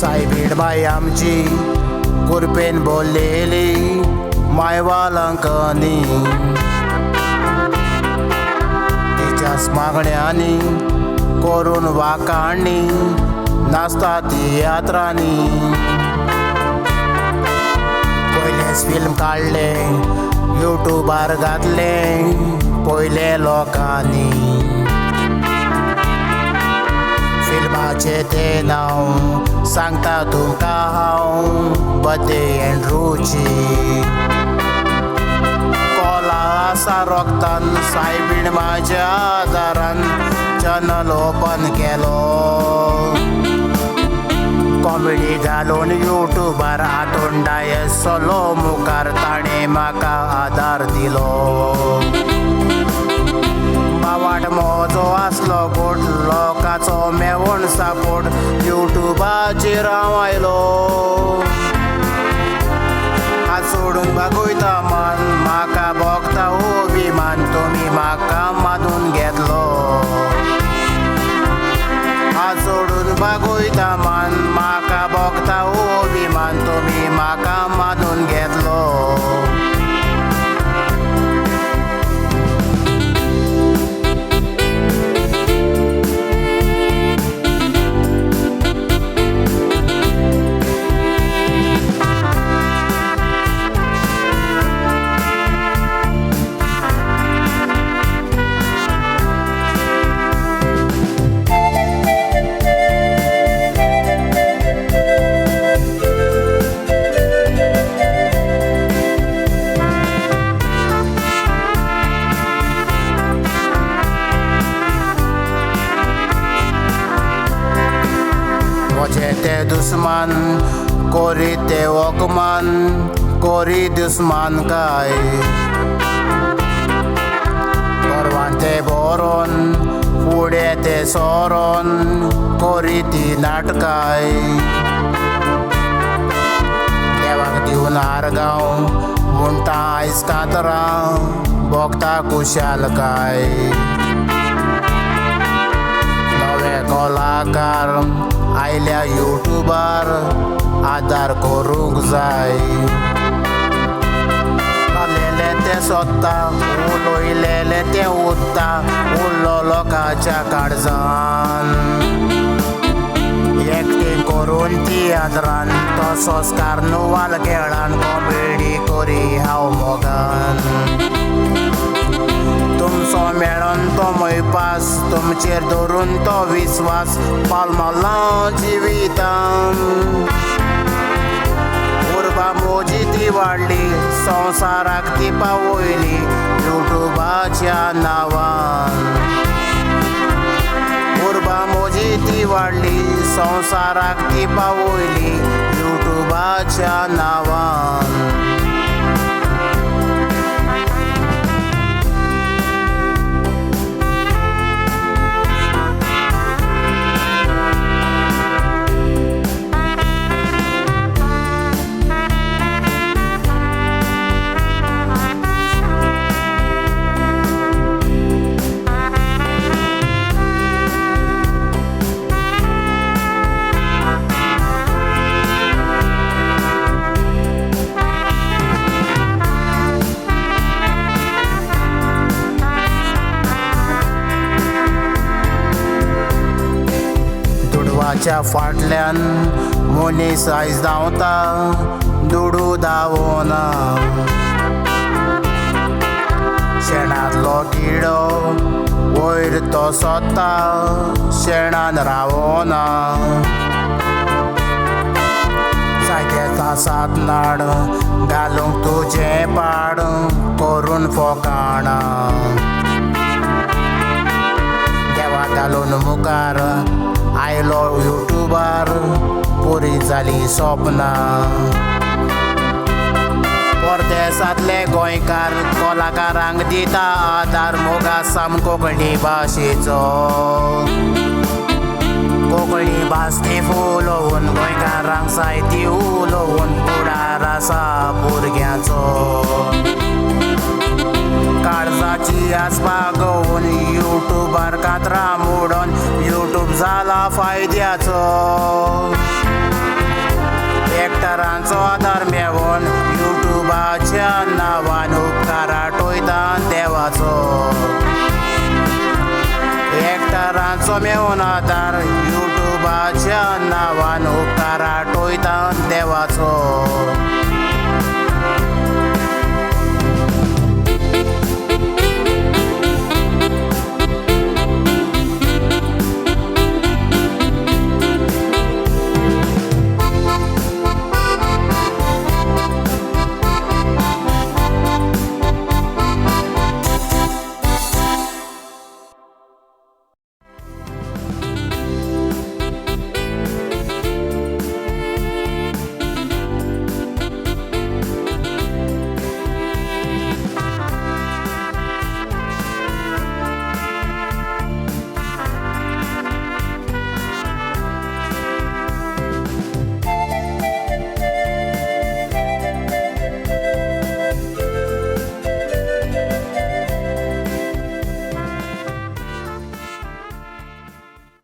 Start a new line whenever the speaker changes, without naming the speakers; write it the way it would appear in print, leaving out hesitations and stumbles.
सायबीण बाई आमची कुरपेन बोललेली मायवालांकनी तिच्याच मागण्यांनी करून वाकाणणी नाचता ती यात्रांनी पयलेच फिल्म काडले यूट्यूबार घातले पयले लोकांनी फिल्माचे ते नाव सांगता तुमकां हांव बर्थडे एंड्रूची कोला आसा रोगतान सायबीण म्हाज्या आदारान चॅनल ओपन केलो कॉमेडी घालून यूट्यूबार आतोंडाय चलो मुखार ताणें म्हाका आदार दिलो बावाट म्हजो आसलो गोट लोकांचो मेवण सापोट यूट्यूबाचेर हांव आयलो हात सोडून भागयता मान म्हाका भोगता अभिमान तुमी म्हाका मानून घेतलो हात सोडून भागयता मान म्हाका भोगता अभिमान तुमी म्हाका मानून घेतलो ते दुस्मान कोरी ते वकमान कोरी दुस्मान काय परवान ते बोरोन फुडें ते सोरोन कोरी ती नाटकाय देवाक दिवन आरगांव म्हणटा आयज कांतरां भोगता कुशालकाय नवे कलाकार आयल्या यूट्यूबार आदार करूंक जाय आलेले ते सोदता उलयलेले ते उत्ता उरलो लोकांच्या काळजान एक्टींग करून तियात्रान तसोच कार्नवाल खेळान कॉमेडी करी हांव मोगान तुमचो मेळोन तो मैपास तुमचेर धरून तो विस्वास पालमाला जिवितान उर्बा मोजी ती वाडली संवसाराक ती पावयली यूट्यूबाच्या नांवान उर्बा मोजी ती वाडली संवसाराक ती पावयली यूट्यूबाच्या नांवान दुडवाच्या फाटल्यान मनीस आयज धांवता दुडू धांवना शेणांतलो किडो वयर तो सोदता शेणान रावना जायते तासात नाड घालूंक तुजें पाड करून फोकाणा चालून मुखार आयलो युट्यूबार पुरी जाली स्वप्नां परदेसांतले गोंयकार कलाकारांक दिता आदार मोगासाम कोंकणी भाशेचो कोंकणी भास ती उलोवन गोंयकारांक साहित्य उलोवन फुडार आसा भुरग्यांचो काळजाची आस बागोवन युट्यूबार कातरां मोडोन युट्यूब जाला फायद्याचो एक्टरांचो आदार मेळोवन युट्यूबाच्या नांवान उपकार आठयता देवाचो एक्टरांचो मेळून आदार युट्यूबाच्या नांवान उपकार आठयता देवाचो